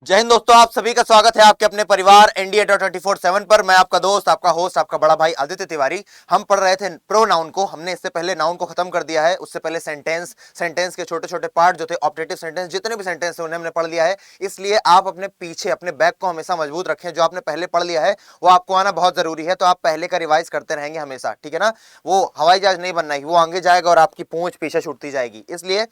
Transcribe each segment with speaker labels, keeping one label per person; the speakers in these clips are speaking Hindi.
Speaker 1: जय हिंद दोस्तों, आप सभी का स्वागत है आपके अपने परिवार इंडिया 24/7 पर। मैं आपका दोस्त, आपका होस्ट, आपका बड़ा भाई आदित्य तिवारी। हम पढ़ रहे थे प्रोनाउन को। हमने इससे पहले नाउन को खत्म कर दिया है। उससे पहले सेंटेंस के छोटे छोटे पार्ट जो थे, ऑब्जेक्टिव सेंटेंस, जितने भी सेंटेंस थे उन्हें हमने पढ़ लिया है। इसलिए आप अपने पीछे अपने बैग को हमेशा मजबूत रखें। जो आपने पहले पढ़ लिया है वो आपको आना बहुत जरूरी है, तो आप पहले का रिवाइज करते रहेंगे हमेशा, ठीक है ना। वो हवाई जहाज नहीं बनना है, वो आगे जाएगा और आपकी पूंछ पीछे छूटती जाएगी। इसलिए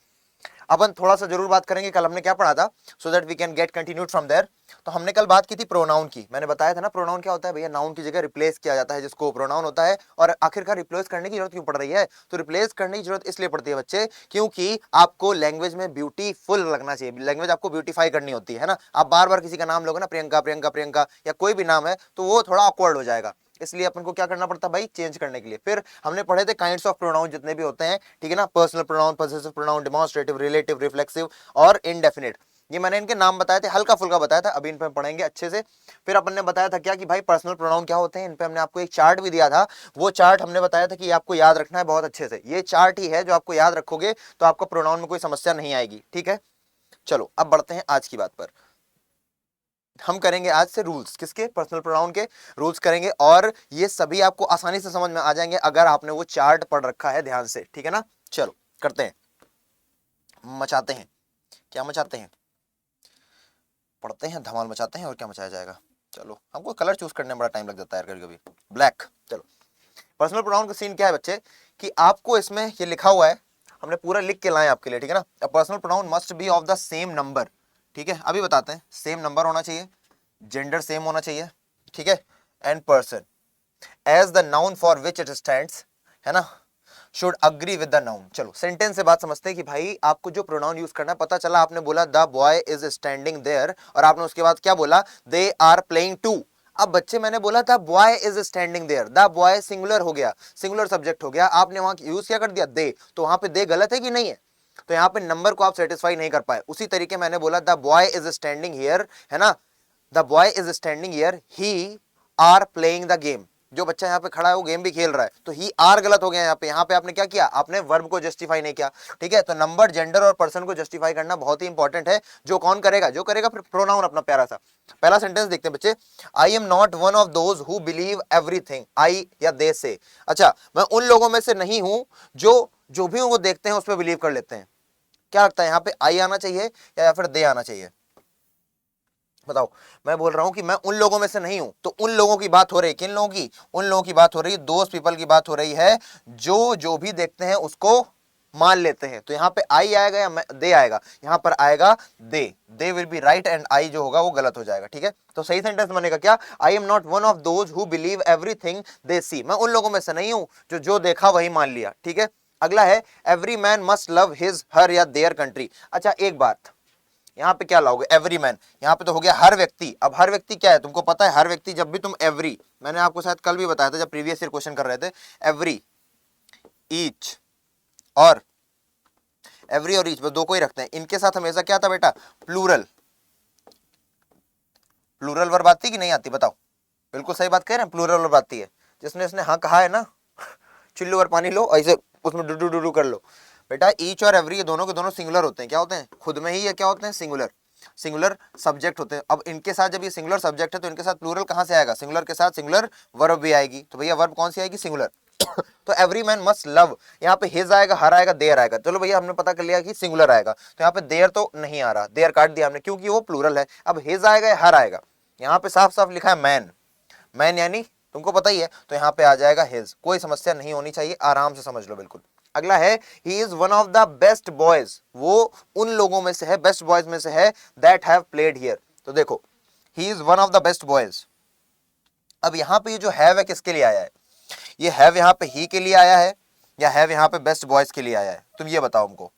Speaker 1: अपन थोड़ा सा जरूर बात करेंगे। कल हमने क्या पढ़ा था, so that we can get continued from there. तो हमने कल बात की थी प्रोनाउन की। मैंने बताया था ना, प्रोनाउन क्या होता है भैया, नाउन की जगह रिप्लेस किया जाता है जिसको प्रोनाउन होता है। और आखिरकार रिप्लेस करने की जरूरत क्यों पड़ रही है? तो रिप्लेस करने की जरूरत इसलिए पड़ती है बच्चे, क्योंकि आपको लैंग्वेज में ब्यूटीफुल लगना चाहिए। लैंग्वेज आपको ब्यूटीफाई करनी होती है ना। आप बार बार किसी का नाम लोगे ना, प्रियंका प्रियंका प्रियंका या कोई भी नाम है, तो वो थोड़ा ऑकवर्ड हो जाएगा। इसलिए अपन को क्या करना पड़ता है भाई, चेंज करने के लिए। फिर हमने पढ़े थे काइंड्स ऑफ प्रोनाउन जितने भी होते हैं, ठीक है ना। Personal pronoun, possessive pronoun, demonstrative, relative, reflexive और इनडेफिनिट। ये मैंने इनके नाम बताए थे, हल्का फुल्का बताया था। अभी इन पे पढ़ेंगे अच्छे से। फिर अपन ने बताया था क्या कि भाई पर्सनल प्रोनाउन क्या होते हैं। इन पे हमने आपको एक चार्ट भी दिया था। वो चार्ट हमने बताया था कि आपको याद रखना है बहुत अच्छे से। ये चार्ट ही है जो आपको याद रखोगे तो आपको प्रोनाउन में कोई समस्या नहीं आएगी, ठीक है। चलो अब बढ़ते हैं आज की बात पर। हम करेंगे आज से रूल्स, किसके? पर्सनल प्रोनाउन के रूल्स करेंगे। और ये सभी आपको आसानी से समझ में आ जाएंगे अगर आपने वो चार्ट पढ़ रखा है ध्यान से, ठीक है ना। चलो करते हैं, मचाते हैं। क्या मचाते हैं? पढ़ते हैं, धमाल मचाते हैं। और क्या मचाया जाएगा? चलो, हमको कलर चूज करने में बड़ा टाइम लग जाता है यार कभी कभी। ब्लैक। चलो, पर्सनल प्रोनाउन का सीन क्या है बच्चे, कि आपको इसमें ये लिखा हुआ है, हमने पूरा लिख के लाए आपके लिए, ठीक है ना। A personal pronoun must B of the same number, ठीक है। अभी बताते हैं। सेम नंबर होना चाहिए, जेंडर सेम होना चाहिए, ठीक है। And person as the noun for which it stands, है ना, should agree with the noun. चलो सेंटेंस से बात समझते हैं कि भाई आपको जो प्रोनाउन यूज करना है। पता चला आपने बोला the boy is standing there, और आपने उसके बाद क्या बोला, दे आर प्लेइंग टू। अब बच्चे मैंने बोला था boy is standing there, the boy singular हो गया, सिंगुलर सब्जेक्ट हो गया। आपने वहां यूज क्या कर दिया, दे। तो वहां पे दे गलत है कि नहीं है? तो यहाँ पे नंबर को आप सेटिस्फाई नहीं कर पाए। उसी तरीके मैंने बोला the boy is standing here, है ना, the boy is standing here, he are playing the game. जो बच्चा यहाँ पे खड़ा है वो गेम भी खेल रहा है, तो ही आर गलत हो गया यहाँ पे। यहाँ पे आपने क्या किया, आपने वर्ब को जस्टिफाई नहीं किया, ठीक है। तो नंबर, जेंडर और पर्सन को जस्टिफाई करना बहुत ही इंपॉर्टेंट है। जो कौन करेगा, जो करेगा प्रोनाउन अपना प्यारा सा। पहला सेंटेंस देखते हैं बच्चे। आई am not one of those who believe everything I या दे से। अच्छा, मैं उन लोगों में से नहीं हूं जो जो भी उनको देखते हैं उस पर बिलीव कर लेते हैं। क्या लगता है यहाँ पे आई आना चाहिए या फिर दे आना चाहिए? बताओ। मैं बोल रहा हूं कि मैं उन लोगों में से नहीं हूं, तो उन लोगों की बात हो रही है। किन लोगों की? उन लोगों की बात हो रही है, दोस्त पीपल की बात हो रही है, जो जो भी देखते हैं उसको मान लेते हैं। तो यहां पे आई आएगा या दे आएगा? यहां पर आएगा they will be right and I जो होगा वो गलत हो जाएगा, ठीक है। तो सही सेंटेंस बनेगा क्या, I am not one of those who believe everything they see. मैं उन लोगों में से नहीं हूं जो जो देखा वही मान लिया, ठीक है। अगला है every man must love his her या देयर कंट्री। अच्छा एक बात, यहाँ पे क्या लाओगे, एवरी मैन। यहाँ पे तो हो गया हर व्यक्ति। अब हर व्यक्ति क्या है तुमको पता है? हर व्यक्ति, जब भी तुम एवरी, मैंने आपको शायद कल भी बताया था जब प्रीवियस ईयर क्वेश्चन कर रहे थे, एवरी, ईच और एवरी और ईच, बस दो को ही रखते हैं। इनके साथ हमेशा क्या था बेटा, प्लूरल। प्लूरल वर्ब आती कि नहीं आती बताओ? बिल्कुल सही बात कह रहे हैं, प्लूरल वर्ब आती है। जिसने इसने हाँ कहा है ना, चिल्लू और पानी लो, ऐसे उसमें डुडू डुडू कर लो। बेटा ईच और एवरी ये दोनों के दोनों सिंगुलर होते हैं। क्या होते हैं? खुद में ही ये क्या होते हैं, सिंगुलर। सिंगुलर सब्जेक्ट होते हैं। अब इनके साथ जब ये सिंगुलर सब्जेक्ट है तो इनके साथ प्लूरल कहां से आएगा? सिंगुलर के साथ सिंगुलर वर्ब भी आएगी। तो भैया वर्ब कौन सी आएगी? सिंगुलर। तो एवरी मैन मस्ट लव, यहाँ पे हिज आएगा, हर आएगा, देयर आएगा। चलो भैया हमने पता कर लिया कि सिंगुलर आएगा, तो यहाँ पे देयर तो नहीं आ रहा, देयर काट दिया हमने क्योंकि वो प्लूरल है। अब हिज आएगा या हर आएगा? यहाँ पे साफ साफ लिखा है मैन, मैन यानी तुमको पता ही है, तो यहाँ पे आ जाएगा हिज। कोई समस्या नहीं होनी चाहिए, आराम से समझ लो बिल्कुल। अगला है ही is one of the best boys, वो उन लोगों में से है, बेस्ट बॉयज में से है, दैट हैव प्लेड हियर। तो देखो ही is one of the best boys. अब यहाँ पे ये जो हैव है किसके लिए आया है? ये हैव यहाँ पे ही के लिए आया है या हैव यहाँ पे बेस्ट बॉयज के लिए आया है? तुम ये बताओ हमको।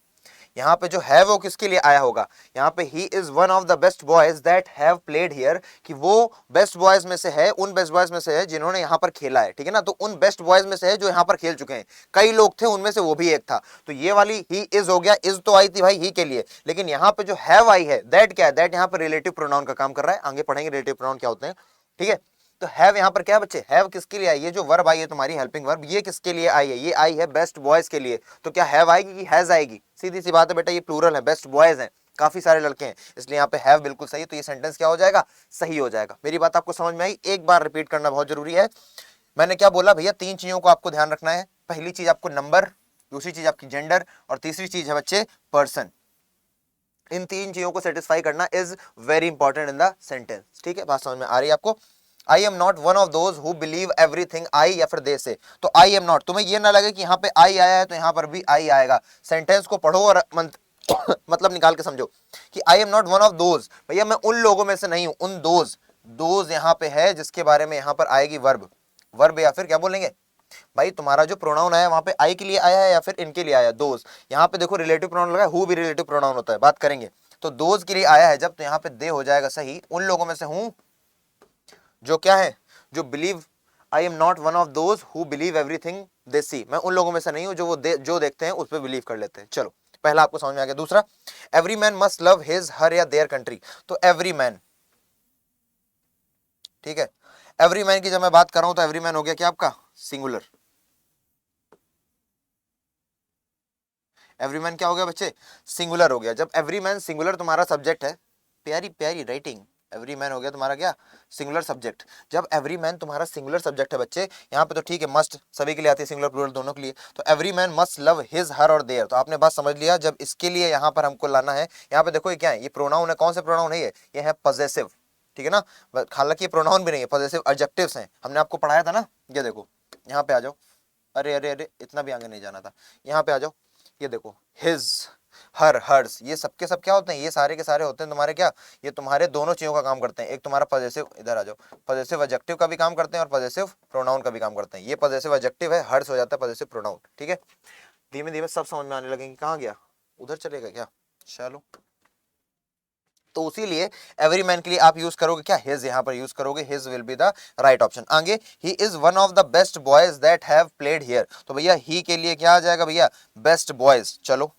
Speaker 1: यहाँ पे जो है वो किसके लिए आया होगा? यहाँ पे ही is one of the best boys that have played here, कि वो बेस्ट बॉयज में से है, उन बेस्ट बॉयज में से है जिन्होंने यहाँ पर खेला है, ठीक है ना। तो उन बेस्ट बॉयज में से है जो यहाँ पर खेल चुके हैं। कई लोग थे, उनमें से वो भी एक था। तो ये वाली ही इज हो गया, इज तो आई थी भाई ही के लिए, लेकिन यहाँ पे जो हैव आई है, दैट क्या है? दैट यहाँ पे रिलेटिव प्रोनाउन का काम कर रहा है। आगे पढ़ेंगे रिलेटिव प्रोनाउन क्या होते हैं, ठीक है। तो हैव यहाँ पर क्या है बच्चे, हैव किसके लिए आई? ये जो वर्ब आई है तुम्हारी हेल्पिंग वर्ब, ये किसके लिए आई है? ये आई है बेस्ट बॉयज के लिए। तो क्या हैव आएगी कि हैज आएगी? सीधी सी बात है बेटा, ये प्लूरल है, बेस्ट बॉयज है, काफी सारे लड़के हैं, इसलिए यहाँ पे हैव बिल्कुल सही, तो ये सेंटेंस क्या हो जाएगा, सही हो जाएगा। मेरी बात आपको समझ में आई? एक बार रिपीट करना बहुत जरूरी है। मैंने क्या बोला भैया, 3 चीजों को आपको ध्यान रखना है। पहली चीज आपको नंबर, दूसरी चीज आपकी जेंडर, और तीसरी चीज है बच्चे पर्सन। इन 3 चीजों को सेटिस्फाई करना is very important in the sentence. ठीक है, बात समझ में आ रही है आपको? आई am not one of those who believe everything I, या फिर दे से। तो आई एम नॉट, तुम्हें ये ना लगे कि यहाँ पे आई आया है तो यहाँ पर भी आई आएगा। सेंटेंस को पढ़ो और मतलब निकाल के समझो कि आई am not one of those, भैया मैं उन लोगों में से नहीं हूं। उन दोज, दोज यहाँ पे है जिसके बारे में यहाँ पर आएगी वर्ब, वर्ब या फिर क्या बोलेंगे भाई, तुम्हारा जो प्रोनाउन आया वहां पे आई के लिए आया है या फिर इनके लिए आया है, दोज। यहाँ पे देखो रिलेटिव प्रोनाउन लगा है, हु भी रिलेटिव प्रोनाउन होता है, बात करेंगे। तो दोज के लिए आया है जब, तो यहाँ पे दे हो जाएगा सही। उन लोगों में से हूं जो क्या है, जो believe, I am not one of those who believe everything they see, मैं उन लोगों में से नहीं हूं जो जो देखते हैं उस पर बिलीव कर लेते हैं। चलो, पहला आपको समझ में आ गया। दूसरा, every man must love his her या देयर कंट्री। तो एवरी मैन, ठीक है, एवरी मैन की जब मैं बात कर रहा हूं तो एवरी मैन हो गया क्या आपका सिंगुलर। एवरी मैन क्या हो गया बच्चे, सिंगुलर हो गया। जब एवरी मैन सिंगुलर तुम्हारा सब्जेक्ट है, प्यारी प्यारी राइटिंग, एवरी मैन हो गया तुम्हारा क्या सिंगुलर सब्जेक्ट। जब एवरी मैन तुम्हारा सिंगुलर सब्जेक्ट है बच्चे, यहाँ पे तो ठीक है मस्ट सभी के लिए आती है, सिंगुलर प्लूरल दोनों के लिए। तो every man must love his her और देयर, तो आपने बात समझ लिया। जब इसके लिए यहाँ पर हमको लाना है, यहाँ पे देखो ये क्या है, ये प्रोनाउन है। कौन से प्रोनाउन है ये है पॉजेसिव, ठीक है ना। हालांकि ये प्रोनाउन भी नहीं है, पॉजेसिव एडजेक्टिव्स हैं, हमने आपको पढ़ाया था ना। ये देखो यहाँ पे आ जाओ, अरे अरे अरे इतना भी आगे नहीं जाना था, यहाँ पे आ जाओ। ये देखो हिज, हर, हर्स, ये सबके सब क्या होते हैं, ये सारे के सारे होते हैं तुम्हारे क्या, ये तुम्हारे दोनों चीजों का काम करते हैं। एक तुम्हारा पॉजेसिव, इधर आ जाओ, पॉजेसिव एडजेक्टिव का भी काम करते हैं और पॉजेसिव प्रोनाउन का भी काम करते हैं। ये पॉजेसिव एडजेक्टिव है, हर्स हो जाता है पॉजेसिव प्रोनाउन। ठीक है, धीमे धीमे सब समझ में आने लगेंगे। कहाँ गया, उधर चलेगा क्या, चलो। तो उसीलिए एवरी मैन के लिए आप यूज करोगे क्या, हिज, यहाँ पर यूज करोगे, his will be the right option. आगे, he is one of the best boys that have played here. तो भैया ही के लिए क्या आ जाएगा भैया, बेस्ट बॉयज। चलो,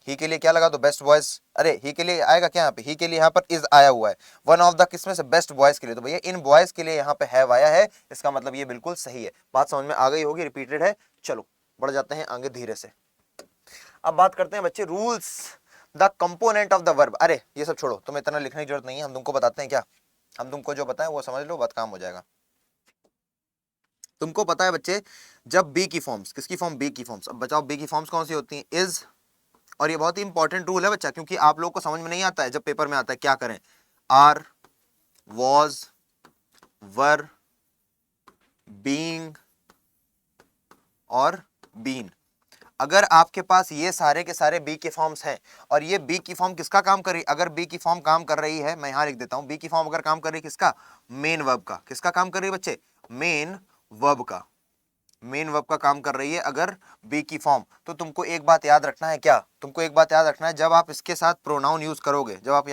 Speaker 1: ही के लिए क्या लगा, तो बेस्ट बॉयज। अरे ही के लिए आएगा क्या यहाँ पे, ही के लिए यहाँ पर इज आया हुआ है। वन ऑफ द किसमें से, बेस्ट बॉयज के लिए। तो भैया इन बॉयज के लिए यहाँ पे हैव आया है, इसका मतलब ये बिल्कुल सही है। बात समझ में आ गई होगी, रिपीटेड है। चलो बढ़ जाते हैं आगे धीरे से। अब बात करते हैं बच्चे rules, the component of the verb. अरे ये सब छोड़ो, तुम्हें इतना लिखने की जरूरत नहीं है, हम तुमको बताते हैं क्या, हम तुमको जो बताएं वो समझ लो, बात काम हो जाएगा। तुमको पता है बच्चे, जब बी की फॉर्म्स, किसकी फॉर्म, बी की फॉर्म्स। अब बताओ बी की फॉर्म्स कौन सी होती हैं, इज। और ये बहुत ही इंपॉर्टेंट रूल है बच्चा, क्योंकि आप लोगों को समझ में नहीं आता है, जब पेपर में आता है क्या करें, आर, वॉज, वर, बीइंग और बीन। अगर आपके पास ये सारे के सारे बी के फॉर्म्स हैं, और ये बी की फॉर्म किसका काम कर रही है, अगर बी की फॉर्म काम कर रही है, मैं यहां लिख देता हूं, बी की फॉर्म अगर काम कर रही है किसका, मेन वर्ब का। किसका काम कर रही है बच्चे, मेन वर्ब का। मेन वर्ब का काम कर रही है अगर बी की फॉर्म। तो तुमको एक बात याद रखना है, क्या, तुमको एक बात याद रखना है, जब आप इसके साथ प्रोनाउन यूज करोगे, जब आप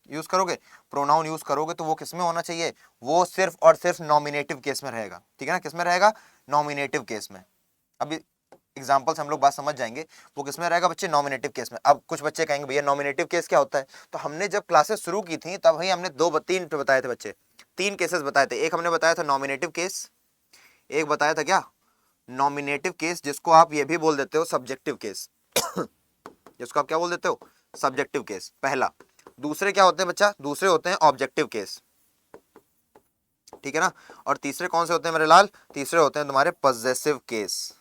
Speaker 1: यूज करोगे प्रोनाउन यूज करोगे, तो वो किसमें होना चाहिए, वो सिर्फ और सिर्फ नॉमिनेटिव केस में रहेगा। ठीक है ना, किसमें रहेगा, नॉमिनेटिव केस में। अभी एग्जाम्पल्स हम लोग बात समझ जाएंगे, वो किसमें रहेगा बच्चे, नॉमिनेटिव केस में। अब कुछ बच्चे कहेंगे भैया नॉमिनेटिव केस क्या होता है, तो हमने जब क्लासेस शुरू की थी तब भाई हमने 2-3 बताए थे बच्चे, 3 केसेस बताए थे। एक हमने बताया था नॉमिनेटिव केस, एक बताया था क्या, नॉमिनेटिव केस, जिसको आप ये भी बोल देते हो सब्जेक्टिव केस जिसको आप क्या बोल देते हो, सब्जेक्टिव केस, पहला। दूसरे क्या होते हैं बच्चा, दूसरे होते हैं ऑब्जेक्टिव केस, ठीक है ना। और तीसरे कौन से होते हैं मेरे लाल, तीसरे होते हैं तुम्हारे पॉजेसिव केस।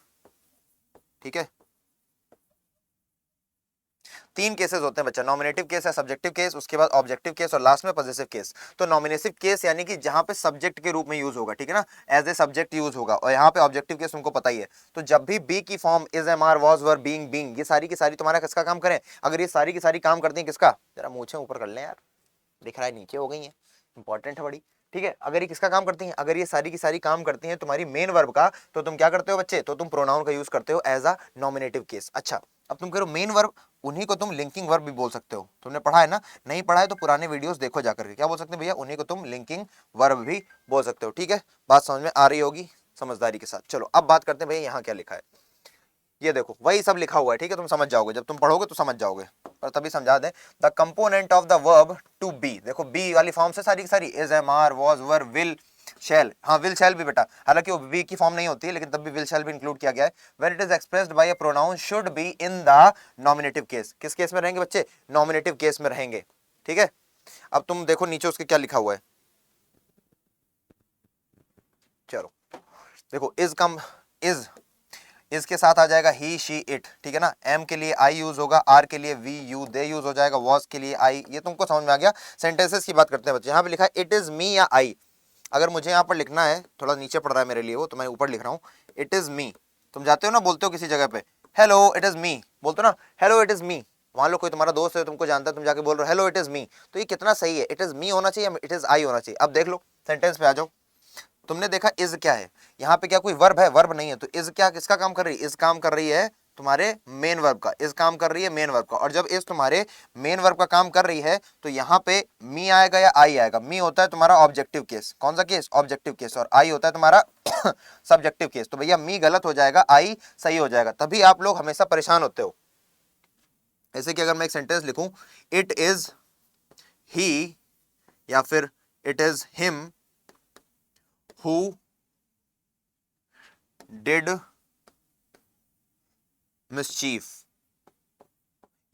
Speaker 1: ठीक है, 3 केसेस होते हैं बच्चा, नॉमिनेटिव केस है, सब्जेक्टिव केस, उसके बाद ऑब्जेक्टिव केस और लास्ट में पॉजेसिव केस। तो नॉमिनेटिव केस यानी कि जहां पे सब्जेक्ट के रूप में यूज होगा, ठीक है ना, एज ए सब्जेक्ट यूज होगा। और यहाँ पे ऑब्जेक्टिव केस तुमको पता ही है। तो जब भी बी की form is, am, are, was, were, being, being, ये सारी की सारी तुम्हारा किसका काम करें, अगर ये सारी की सारी काम करती है किसका, जरा मूछें ऊपर कर ले यार, दिख रहा है नीचे हो गई है, इंपॉर्टेंट है बड़ी। ठीक है, अगर ये किसका काम करती हैं, अगर ये सारी की सारी काम करती हैं तुम्हारी मेन वर्ब का, तो तुम क्या करते हो बच्चे, तो तुम प्रोनाउन का यूज करते हो एज अ नॉमिनेटिव केस। अच्छा, अब तुम करो मेन वर्ब, उन्हीं को तुम लिंकिंग वर्ब भी बोल सकते हो। तुमने पढ़ा है ना, नहीं पढ़ा है तो पुराने वीडियोस देखो जाकर के, क्या बोल सकते हैं भैया, उन्हीं को तुम लिंकिंग वर्ब भी बोल सकते हो। ठीक है, बात समझ में आ रही होगी समझदारी के साथ। चलो अब बात करते हैं भैया यहाँ क्या लिखा है, ये देखो वही सब लिखा हुआ है। ठीक है, तुम समझ जाओगे, जब तुम पढ़ोगे तो समझ जाओगे, और तभी समझा दें। The component of the verb to be, देखो बी वाली फॉर्म से सारी की सारी, is, am, are, was, were, will, shall, हाँ विल शैल भी बेटा, हालांकि वो वी की फॉर्म नहीं होती है लेकिन तब भी विल शैल भी इंक्लूड किया गया है। When it is expressed by a pronoun should be in the nominative case. किस केस में रहेंगे बच्चे? नॉमिनेटिव केस में रहेंगे, ठीक है। अब तुम देखो नीचे उसके क्या लिखा हुआ है, चलो देखो इज कम, इज, इसके साथ आ जाएगा ही शी इट, ठीक है ना। एम के लिए आई यूज होगा, आर के लिए वी यू दे यूज हो जाएगा, वॉज के लिए आई। ये तुमको समझ में आ गया। सेंटेंसेस की बात करते हैं बच्चे। यहाँ पे लिखा है इट इज मी या आई। अगर मुझे यहाँ पर लिखना है, थोड़ा नीचे पड़ रहा है मेरे लिए वो, तो मैं ऊपर लिख रहा हूँ इट इज मी। तुम जाते हो ना, बोलते हो किसी जगह पे हेलो इट इज मी, बोलते हो ना हेलो इट इज मी। मान लो कोई तुम्हारा दोस्त है, तुमको जानता है, तुम जाके बोल रहे हो हेलो इट इज मी, तो ये कितना सही है? इट इज मी होना चाहिए, इट इज आई होना चाहिए? अब देख लो सेंटेंस पे आ जाओ। तुमने देखा इज क्या है, यहाँ पे क्या कोई वर्ब है? वर्ब नहीं है। तो इज क्या किसका काम कर रही है? इज काम कर रही है तुम्हारे मेन वर्ब का। इज काम कर रही है मेन वर्ब का। और जब इज तुम्हारे मेन वर्ब का काम कर रही है तो यहाँ पे मी आएगा या आई आएगा? मी होता है तुम्हारा ऑब्जेक्टिव केस। कौन सा केस? Objective case. और आई होता है तुम्हारा सब्जेक्टिव केस। तो भैया मी गलत हो जाएगा, आई सही हो जाएगा। तभी आप लोग हमेशा परेशान होते हो। ऐसे कि अगर मैं एक सेंटेंस लिखूं इट इज ही या फिर it is him who did mischief,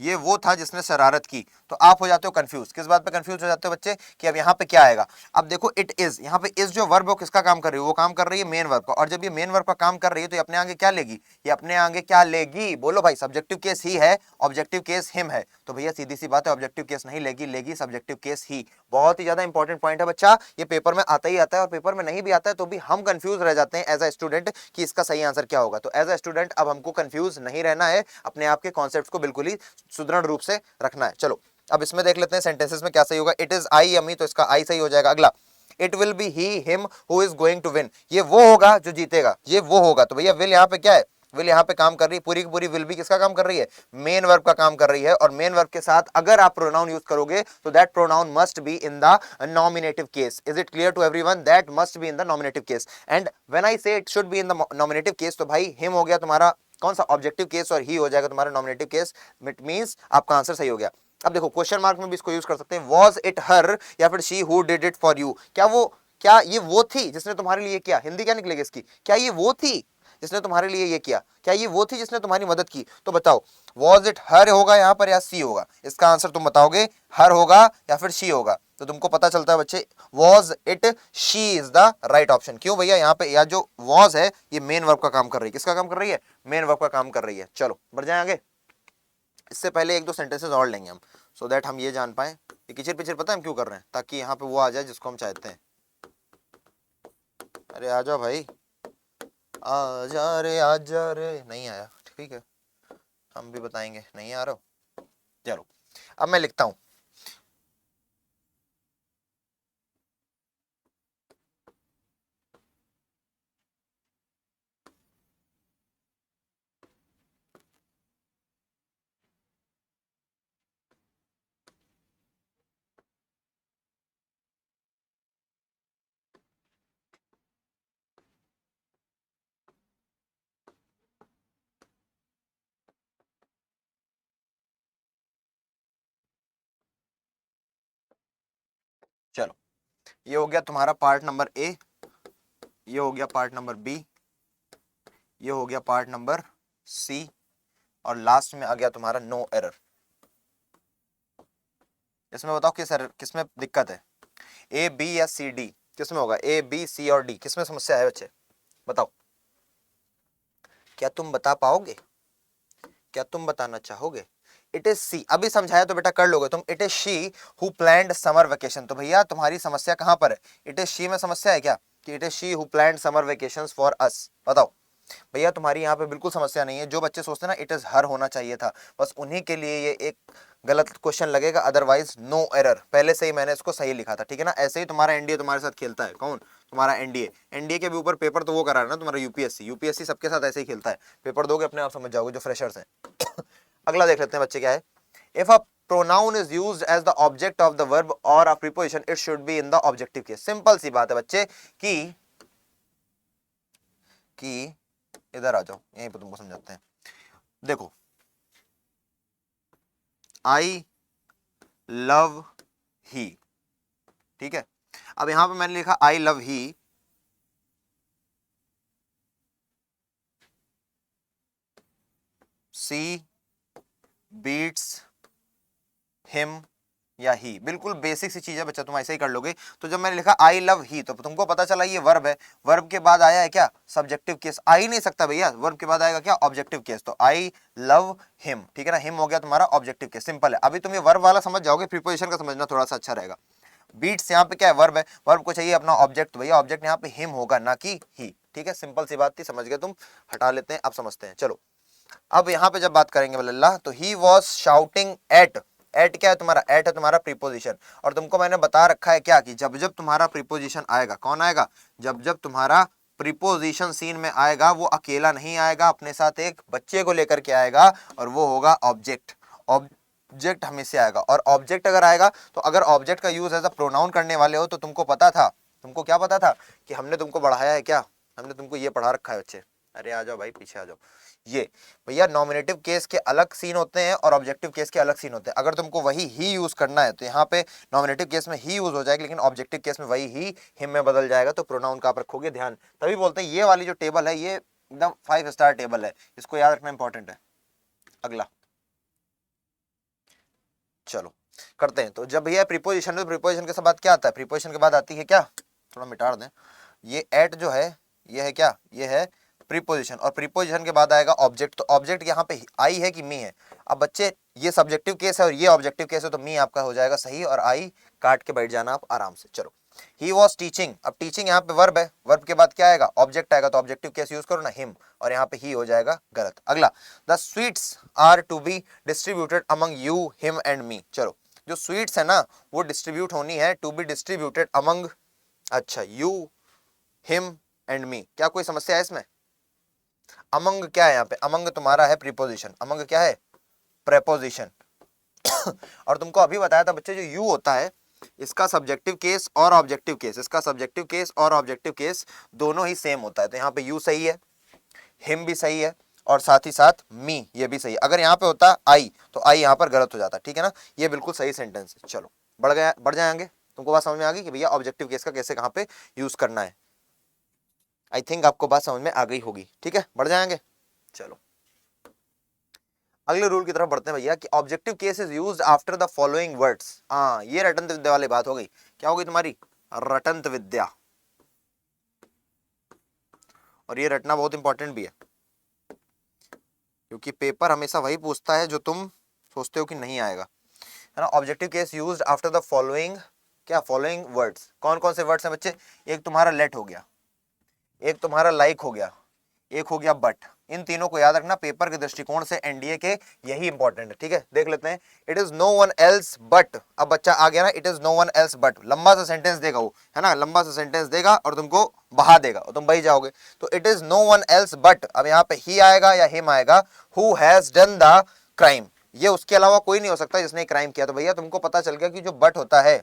Speaker 1: ये वो था जिसने शरारत की। तो आप हो जाते हो कंफ्यूज। किस बात पे कंफ्यूज हो जाते हो बच्चे? कि अब यहाँ पे क्या आएगा। अब देखो इट इज, यहाँ पे इज जो वर्ब है किसका काम कर रही है? वो काम कर रही है मेन वर्ब का। और जब ये मेन वर्ब का काम कर रही है तो ये अपने आगे क्या लेगी? ये अपने आगे क्या लेगी? बोलो भाई। सब्जेक्टिव केस ही है, ऑब्जेक्टिव केस हिम है। तो भैया सीधी सी बात है, ऑब्जेक्टिव केस नहीं लेगी, लेगी सब्जेक्टिव केस ही। बहुत ही ज्यादा इंपॉर्टेंट पॉइंट है बच्चा। ये पेपर में आता ही आता है, और पेपर में नहीं भी आता है तो भी हम कंफ्यूज रह जाते हैं एज अ स्टूडेंट कि इसका सही आंसर क्या होगा। तो एज अ स्टूडेंट अब हमको कंफ्यूज नहीं रहना है, अपने आप के कॉन्सेप्ट को बिल्कुल ही सुदृढ़ रूप से रखना है। चलो अब इसमें देख लेते हैं सेंटेंसेस में क्या सही होगा। इट इज आई अमी, तो इसका आई सही हो जाएगा। अगला it will be he him who is going to win, ये वो होगा जो जीतेगा, ये वो होगा। तो भैया विल यहाँ पे क्या है? विल यहाँ पे काम कर रही है, पूरी की पूरी विल भी किसका काम कर रही है? मेन वर्ब का काम कर रही है। और मेन वर्ब के साथ अगर आप प्रोनाउन यूज करोगे तो that pronoun must be in the nominative case. Is it clear to everyone? That must be in the nominative case. And when I say it should be in the nominative case, तो भाई हिम हो गया तुम्हारा कौन सा? Objective case. और ही हो जाएगा तुम्हारा नॉमिनेटिव केस। इट मींस आपका आंसर सही हो गया। अब देखो क्वेश्चन मार्क में भी इसको यूज कर सकते हैं। वॉज इट हर या फिर she who did it for you, क्या ये वो थी जिसने तुम्हारे लिए किया? हिंदी क्या निकलेगी इसकी? क्या ये वो थी जिसने तुम्हारे लिए ये किया? क्या ये वो थी जिसने तुम्हारी मदद की? तो बताओ वॉज इट हर होगा यहाँ पर या सी होगा? इसका आंसर तुम बताओगे, हर होगा या फिर शी होगा। तो तुमको पता चलता है बच्चे was it she is the right option. क्यों भैया? यहाँ पे या जो वॉज है ये मेन वर्ब का काम कर रही है। किसका काम कर रही है? मेन वर्ब का काम कर रही है। चलो बढ़ जाए आगे। इससे पहले एक दो सेंटेंसेस और लेंगे हम, सो दैट हम ये जान पाए ये किचिर पिचिर पता है हम क्यों कर रहे हैं? ताकि यहाँ पे वो आ जाए जिसको हम चाहते हैं। अरे आ जाओ भाई, आ जा रे, आ जा रे। नहीं आया, ठीक है हम भी बताएंगे। नहीं आ रहा हो? चलो अब मैं लिखता हूं। चलो ये हो गया तुम्हारा पार्ट नंबर ए, ये हो गया पार्ट नंबर बी, ये हो गया पार्ट नंबर सी, और लास्ट में आ गया तुम्हारा नो एरर। इसमें बताओ किस एरर, किसमें दिक्कत है? ए बी या सी डी? किसमें होगा? ए बी सी और डी किसमें समस्या है बच्चे? बताओ, क्या तुम बता पाओगे? क्या तुम बताना चाहोगे? It is she. अभी समझाया तो बेटा कर लोगे तुम। It is she who planned summer vacation. तो भैया तुम्हारी समस्या कहां पर है? इट इज शी में समस्या है क्या? कि it is she who planned summer vacations for us? बताओ भैया तुम्हारी यहाँ पे बिल्कुल समस्या नहीं है। जो बच्चे सोचते हैं ना इट इज हर होना चाहिए था, बस उन्हीं के लिए ये एक गलत क्वेश्चन लगेगा। अदरवाइज नो एरर, पहले से ही मैंने इसको सही लिखा था, ठीक है ना। ऐसे ही तुम्हारा एनडीए तुम्हारे साथ खेलता है। कौन? तुम्हारा एनडीए। एनडीए के भी ऊपर पेपर तो वो करा रहा है ना तुम्हारा यूपीएससी। यूपीएससी सबके साथ ऐसे ही खेलता है। पेपर दोगे अपने आप समझ जाओगे जो फ्रेशर्स हैं। अगला देख लेते हैं बच्चे क्या है। If a pronoun is used as the object of the verb or a preposition, it should be in the objective case। Simple सी बात है बच्चे कि इधर आ जाओ, यहीं पे तुमको समझाते हैं। देखो आई लव ही, ठीक है। अब यहां पे मैंने लिखा I love he, she beats him या ही, बिल्कुल बेसिक सी चीज है बच्चा, तुम ऐसे ही कर लोगे। तो जब मैंने लिखा आई लव ही, तो तुमको पता चला ये वर्ब है, वर्ब के बाद आया है क्या, सब्जेक्टिव केस। आ ही नहीं सकता भैया, वर्ब के बाद आएगा क्या, ऑब्जेक्टिव केस। तो आई लव हिम, ठीक है ना, हिम हो गया तुम्हारा ऑब्जेक्टिव केस, सिंपल है। अभी तुम ये वर्ब वाला समझ जाओगे, प्रीपोजिशन का समझना थोड़ा सा अच्छा रहेगा। बीट्स यहाँ पे क्या है, वर्ब है, वर्ब को चाहिए अपना ऑब्जेक्ट, भैया ऑब्जेक्ट यहाँ पे हिम होगा ना कि ही, ठीक है, सिंपल सी बात थी, समझ गए तुम, हटा लेते हैं, अब समझते हैं। चलो अब यहाँ पे जब बात करेंगे वल्लाह, तो he was shouting at, at क्या है तुम्हारा, एट है तुम्हारा प्रीपोजिशन। और तुमको मैंने बता रखा है क्या कि जब जब तुम्हारा प्रीपोजिशन आएगा, कौन आएगा, जब जब तुम्हारा प्रीपोजिशन सीन में आएगा, वो अकेला नहीं आएगा, अपने साथ एक बच्चे को लेकर के आएगा, और वो होगा ऑब्जेक्ट। ऑब्जेक्ट हमेशा आएगा, और ऑब्जेक्ट अगर आएगा, तो अगर ऑब्जेक्ट का यूज एज अ प्रोनाउन करने वाले हो, तो तुमको पता था, तुमको क्या पता था कि हमने तुमको बढ़ाया है क्या, हमने तुमको ये पढ़ा रखा है बच्चे, अरे आ जाओ भाई पीछे आ जाओ। ये भैया नॉमिनेटिव केस के अलग सीन होते हैं और ऑब्जेक्टिव केस के अलग सीन होते हैं। अगर तुमको वही ही यूज करना है, तो यहाँ पे नॉमिनेटिव केस में ही यूज हो जाएगा, लेकिन ऑब्जेक्टिव केस में वही ही हिम में बदल जाएगा। तो प्रोनाउन का आप रखोगे ध्यान, तभी बोलते हैं ये वाली जो टेबल है, ये एकदम 5 स्टार टेबल है, इसको याद रखना इंपॉर्टेंट है। अगला चलो करते हैं। तो जब भैया प्रीपोजिशन, तो प्रीपोजिशन के बाद क्या आता है, प्रीपोजिशन के बाद आती है क्या, थोड़ा मिटा दें, ये एट जो है, ये है क्या, ये है प्रीपोजिशन, और प्रीपोजिशन के बाद आएगा ऑब्जेक्ट। तो ऑब्जेक्ट यहाँ पे आई है कि मी है। अब बच्चे ये सब्जेक्टिव केस है और ये ऑब्जेक्टिव केस है, तो मी आपका हो जाएगा सही, और आई काट के बैठ जाना आप आराम से। चलो ही वॉज टीचिंग, अब टीचिंग यहाँ पे वर्ब है, वर्ब के बाद क्या आएगा, ऑब्जेक्ट आएगा, तो ऑब्जेक्टिव केस यूज करो ना, हिम, और यहाँ पे ही हो जाएगा गलत। अगला, the sweets are to be distributed among you him and me. चलो जो स्वीट्स है ना, वो डिस्ट्रीब्यूट होनी है, टू बी डिस्ट्रीब्यूटेड अमंग, अच्छा यू हिम एंड मी, क्या कोई समस्या है इसमें। अमंग क्या है यहाँ पे, अमंग तुम्हारा है प्रीपोजिशन, अमंग क्या है, प्रेपोजिशन। और तुमको अभी बताया था बच्चे, जो यू होता है, इसका सब्जेक्टिव केस और ऑब्जेक्टिव केस, इसका सब्जेक्टिव केस और ऑब्जेक्टिव केस दोनों ही सेम होता है। तो यहाँ पे यू सही है, हिम भी सही है, और साथ ही साथ मी ये भी सही है। अगर यहाँ पे होता आई, तो आई यहाँ पर गलत हो जाता, ठीक है ना, ये बिल्कुल सही सेंटेंस है। चलो बढ़ जाएंगे, तुमको बात समझ में आ गई कि भैया ऑब्जेक्टिव केस का कैसे कहाँ पे यूज करना है। आई थिंक आपको बात समझ में आ गई होगी, ठीक है, बढ़ जाएंगे। चलो अगले रूल की तरफ बढ़ते हैं भैया, कि objective case is used after the following words. हाँ ये रटंत विद्या वाली बात हो गई, क्या होगी तुम्हारी, रटंत विद्या, और ये रटना बहुत इंपॉर्टेंट भी है, क्योंकि पेपर हमेशा वही पूछता है जो तुम सोचते हो कि नहीं आएगा, है ना। Objective case used after the following, क्या फॉलोइंग वर्ड्स, कौन कौन से वर्ड्स हैं बच्चे, एक तुम्हारा लेट हो गया, एक तुम्हारा लाइक हो गया, एक हो गया बट। इन तीनों को याद रखना, पेपर के दृष्टिकोण से एनडीए के यही इंपॉर्टेंट है, ठीक है। देख लेते हैं, it is no one else but, अब बच्चा आ गया ना, it is no one else but, लंबा सा सेंटेंस देगा वो, है ना, लंबा सा सेंटेंस देगा और तुमको बहा देगा और तुम बही जाओगे। तो it is no one else but, अब यहाँ पे ही आएगा या हिम आएगा, who has done the crime, ये उसके अलावा कोई नहीं हो सकता जिसने क्राइम किया। तो भैया तुमको पता चल गया कि जो बट होता है,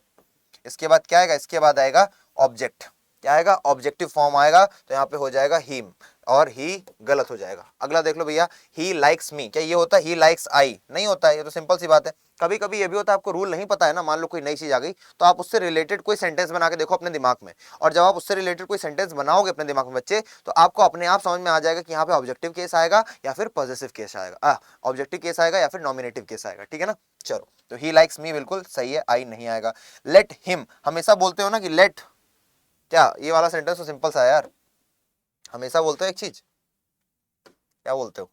Speaker 1: इसके बाद क्या आएगा, इसके बाद आएगा ऑब्जेक्ट, क्या आएगा, ऑब्जेक्टिव फॉर्म आएगा, तो यहाँ पे हो जाएगा हिम, और ही गलत हो जाएगा। अगला देख लो भैया, ही लाइक्स मी, क्या ये होता है ही लाइक्स आई, नहीं होता है, ये तो सिंपल सी बात है। कभी कभी ये भी होता है, आपको रूल नहीं पता है ना, मान लो कोई नई चीज आ गई, तो आप उससे रिलेटेड कोई सेंटेंस बना के देखो अपने दिमाग में, और जब आप उससे रिलेटेड कोई सेंटेंस बनाओगे अपने दिमाग में बच्चे, तो आपको अपने आप समझ में आ जाएगा कि यहाँ पे ऑब्जेक्टिव केस आएगा या फिर पॉजिटिव केस आएगा, ऑब्जेक्टिव केस आएगा या फिर नॉमिनेटिव केस आएगा, ठीक है ना। चलो तो ही लाइक्स मी बिल्कुल सही है, आई नहीं आएगा। लेट हिम, हमेशा बोलते हो ना कि लेट, क्या ये वाला सेंटेंस तो सिंपल सा है यार, हमेशा बोलते हो एक चीज, क्या बोलते हो,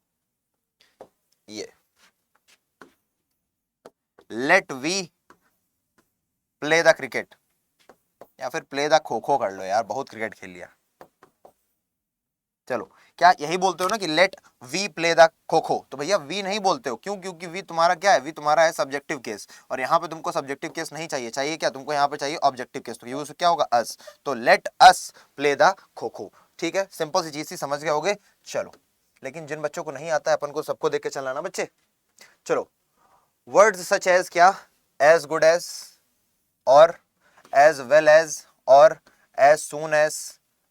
Speaker 1: ये let we play the cricket, या फिर प्ले द खो खो कर लो यार, बहुत क्रिकेट खेल लिया। चलो क्या यही बोलते हो ना कि late we play the kho kho, तो भैया वी नहीं बोलते हो, क्यों, क्योंकि वी तुम्हारा क्या है, वी तुम्हारा है सब्जेक्टिव केस, और यहाँ पे तुमको सब्जेक्टिव केस नहीं चाहिए, चाहिए क्या तुमको, यहाँ पे चाहिए ऑब्जेक्टिव केस, तो यूज क्या होगा, अस, तो let us play the kho kho, ठीक है, सिंपल सी चीज सी समझ गए होगे। चलो लेकिन जिन बच्चों को नहीं आता है, अपन को सबको देख के चलना ना बच्चे। चलो वर्ड्स सच एज क्या, एज गुड एज, और एज वेल एज, और एज सून एज,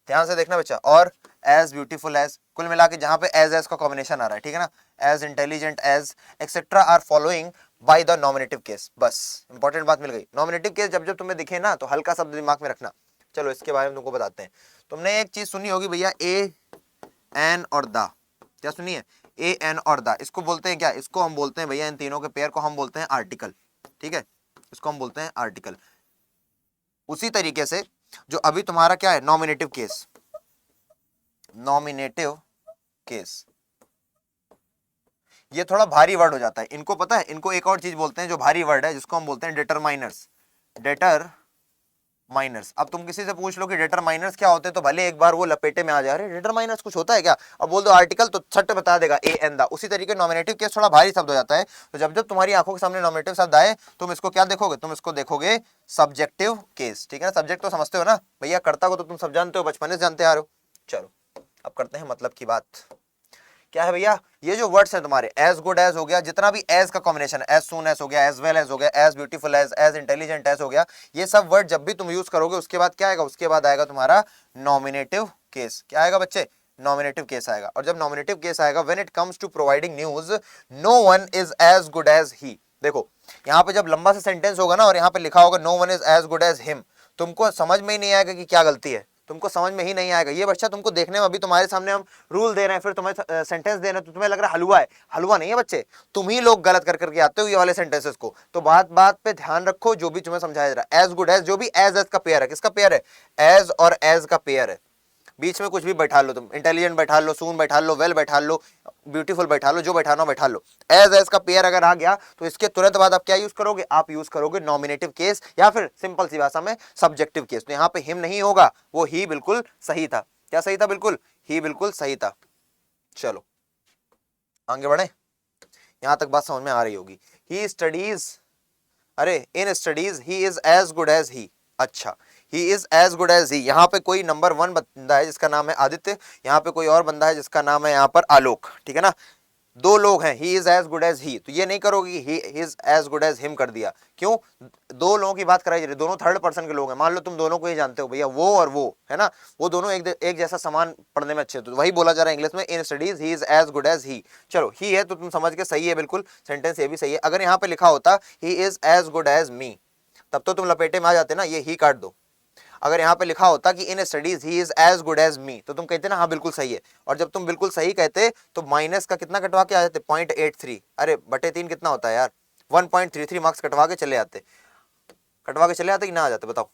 Speaker 1: ध्यान से देखना बच्चा, और एज ब्यूटीफुल एज, कुल मिला के जहां पे एज का कॉम्बिनेशन आ रहा है, ठीक है ना, as intelligent as etcetera are following by the nominative case. बस इंपॉर्टेंट बात मिल गई, नॉमिनेटिव केस जब जब तुम्हें दिखे ना, तो हल्का शब्द दिमाग में रखना। चलो इसके बारे में तुमको बताते हैं। तुमने एक चीज सुनी होगी भैया, ए एन और द, क्या सुनी है, ए एन और द, इसको बोलते हैं क्या, इसको हम बोलते हैं भैया, इन तीनों के पेयर को हम बोलते हैं आर्टिकल, ठीक है, इसको हम बोलते हैं आर्टिकल। उसी तरीके से जो अभी तुम्हारा क्या है, नॉमिनेटिव केस, नॉमिनेटिव केस, ये थोड़ा भारी वर्ड हो जाता है, इनको पता है, इनको एक और चीज बोलते हैं जो भारी वर्ड है, जिसको हम बोलते हैं डिटरमाइनर्स, डिटरमाइनर्स। अब तुम किसी से पूछ लो कि डिटरमाइनर्स क्या होते हैं, तो भले एक बार वो लपेटे में आ जा रहे, डिटरमाइनर्स कुछ होता है क्या, अब बोल दो आर्टिकल तो छट बता देगा ए एन द। उसी तरीके नॉमिनेटिव केस थोड़ा भारी शब्द हो जाता है, तो जब जब तुम्हारी आंखों के सामने नॉमिनेटिव शब्द आए, तुम इसको क्या देखोगे, तुम इसको देखोगे सब्जेक्टिव केस, ठीक है ना। सब्जेक्ट तो समझते हो ना भैया, कर्ता को तो तुम सब जानते हो, बचपन से जानते आ रहे हो। चलो अब करते हैं मतलब की बात। क्या है भैया, ये जो वर्ड्स हैं तुम्हारे, एज गुड एज हो गया, जितना भी एज का कॉम्बिनेशन है, एज सून एज हो गया, एज वेल एज हो गया, as beautiful as intelligent as हो गया, ये सब वर्ड जब भी तुम यूज करोगे, उसके बाद क्या आएगा, उसके बाद आएगा तुम्हारा नॉमिनेटिव केस। क्या आएगा बच्चे, नॉमिनेटिव केस आएगा। और जब नॉमिनेटिव केस आएगा, when it comes to providing news, no one is as good as he. देखो यहाँ पे जब लंबा सा सेंटेंस होगा ना, और यहाँ पे लिखा होगा no one is as good as him, तुमको समझ में ही नहीं आएगा कि क्या गलती है, तुमको समझ में ही नहीं आएगा। ये बच्चा तुमको देखने में, अभी तुम्हारे सामने हम रूल दे रहे हैं, फिर तुम्हें सेंटेंस दे रहे हैं, तो तुम्हें लग रहा है हलवा है, हलवा नहीं है बच्चे, तुम ही लोग गलत कर करके आते हो ये वाले सेंटेंसेस को। तो बात बात पे ध्यान रखो, जो भी तुम्हें समझाया जा रहा है, एज गुड एज, जो भी एज एज का पेयर है, किसका पेयर है, एज और एज का पेयर है, बीच में कुछ भी बैठा लो तुम, इंटेलिजेंट बैठा लो, सून बैठा लो, वेल बैठा लो, ब्यूटीफुल बैठा लो, जो बैठाना बैठा लो। एज एज का पेयर अगर आ गया, तो इसके तुरंत बाद आप क्या यूज करोगे, आप यूज करोगे नॉमिनेटिव केस, या फिर सिंपल सी भाषा में सब्जेक्टिव केस। तो यहाँ पे हिम नहीं होगा, वो ही बिल्कुल सही था। क्या सही था, बिल्कुल ही बिल्कुल सही था। चलो आगे बढ़े, यहां तक बात समझ में आ रही होगी। ही स्टडीज, अरे in studies he is as good as he, अच्छा he is as good as he. यहाँ पे कोई नंबर 1 बंदा है जिसका नाम है आदित्य, यहाँ पे कोई और बंदा है जिसका नाम है यहाँ पर आलोक, ठीक है ना, दो लोग हैं, he is as good as he, तो ये नहीं करोगे he is as good as him कर दिया, क्यों, दो लोगों की बात कराई जा रही है, दोनों थर्ड पर्सन के लोग हैं, मान लो तुम दोनों को ही जानते हो भैया, वो और वो है ना, वो दोनों एक जैसा सामान पढ़ने में अच्छे, तो वही बोला जा रहा है इंग्लिश में, in studies he is as good as he. चलो ही है तो तुम समझ के सही है, बिल्कुल सेंटेंस ये भी सही है। अगर यहाँ पे लिखा होता he is as good as me, तब तो तुम लपेटे में आ जाते ना, ये ही काट दो। अगर यहाँ पे लिखा होता कि in studies he is as good as me, तो तुम कहते ना हाँ बिल्कुल सही है, और जब तुम बिल्कुल सही कहते तो माइनस का कितना कटवा के आ जाते, 0.83, अरे बटे 3 कितना होता है यार, 1.33 मार्क्स कटवा के चले आते, कटवा के चले आते कि ना आ जाते, बताओ।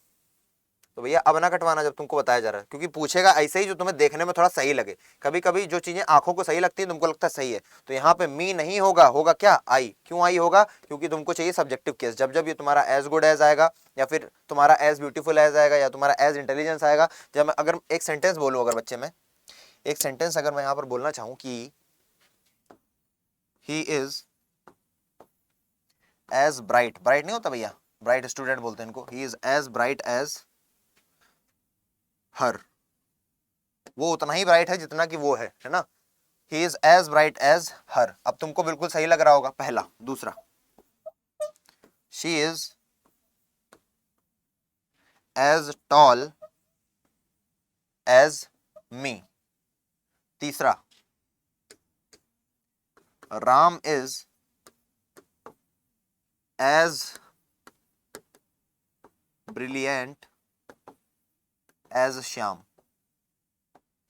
Speaker 1: तो भैया अब ना कटवाना जब तुमको बताया जा रहा है, क्योंकि पूछेगा ऐसे ही जो तुम्हें देखने में थोड़ा सही लगे। कभी कभी जो चीजें आंखों को सही लगती है तुमको लगता है सही है, तो यहाँ पे मी नहीं होगा, होगा क्या, आई। क्यों आई होगा, क्योंकि तुमको चाहिए सब्जेक्टिव केस। जब जब ये तुम्हारा एज गुड एज आएगा, या फिर तुम्हारा एज ब्यूटीफुल एज आएगा, या तुम्हारा एज इंटेलिजेंस आएगा, जब मैं अगर एक सेंटेंस बोलूँ, अगर बच्चे में एक सेंटेंस अगर मैं यहाँ पर बोलना चाहूँ कि he is as bright, bright नहीं होता भैया, ब्राइट स्टूडेंट बोलते हैं इनको, he is as bright as her, वो उतना ही ब्राइट है जितना कि वो है ना, he is as bright as her. अब तुमको बिल्कुल सही लग रहा होगा पहला। दूसरा, she is as tall as me. तीसरा, Ram is as brilliant as Shyam.